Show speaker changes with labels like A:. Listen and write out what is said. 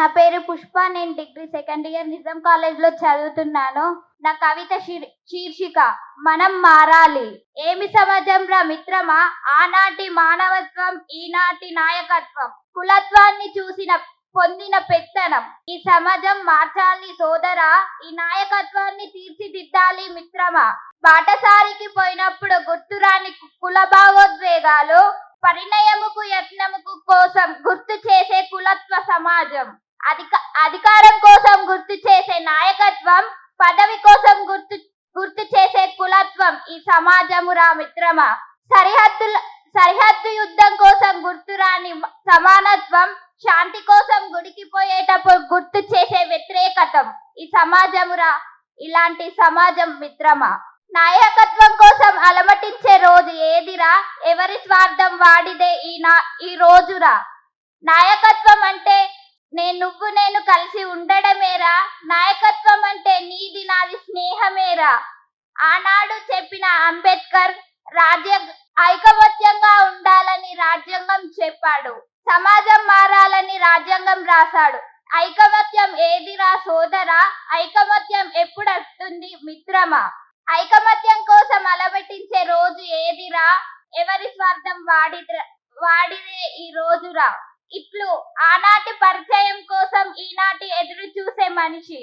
A: నా పేరు పుష్ప. నేను డిగ్రీ సెకండ్ ఇయర్ నిజాం కాలేజ్లో చదువుతున్నాను. నా కవిత శీర్షిక మనం మారాలి. ఏమి సమాజంరా మిత్రమా, ఆనాటి మానవత్వం, ఈనాటి నాయకత్వం, కులత్వాన్ని చూసిన పొందిన పెత్తనం. ఈ సమాజం మార్చాలి సోదరా, ఈ నాయకత్వాన్ని తీర్చిదిద్దాలి మిత్రమా. బాటసారికి పోయినప్పుడు గుర్తురాని కుల భావోద్వేగాలు, పరిణయముకు యత్నముకు కోసం గుర్తు చేసే కులత్వ సమాజం, అధికారం కోసం గుర్తు చేసే నాయకత్వం, పదవి కోసం గుర్తు చేసే కులత్వం ఈ సమాజమురా మిత్రమా. సరిహద్దు యుద్ధం కోసం గుర్తురాని సమానత్వం, శాంతి కోసం గుడికి పోయేటప్పుడు గుర్తు చేసే వ్యతిరేకతం ఈ సమాజమురా. ఇలాంటి సమాజం మిత్రమా. నాయకత్వం కోసం అలమటించే రోజు ఏదిరా, ఎవరి స్వార్థం వాడిదే ఈ రోజురా. నాయకత్వం అంటే నేను కలిసి ఉండడమేరా. నాయకత్వం అంటే నీది నాది స్నేహమేరా. ఆనాడు చెప్పిన అంబేద్కర్ ఐకమత్యంగా ఉండాలని రాజ్యాంగం చెప్పాడు. సమాజం మారాలని రాజ్యాంగం రాశాడు. ఐకమత్యం ఏదిరా సోదరా, ఐకమత్యం ఎప్పుడు వస్తుంది మిత్రమా. ఐకమత్యం కోసం అలమటించే రోజు ఏదిరా, ఎవరి స్వార్థం వాడిదే ఈ రోజురా. ఇట్లు ఆనాటి పరిచయం కోసం ఈనాటి ఎదురు చూసే మనిషి.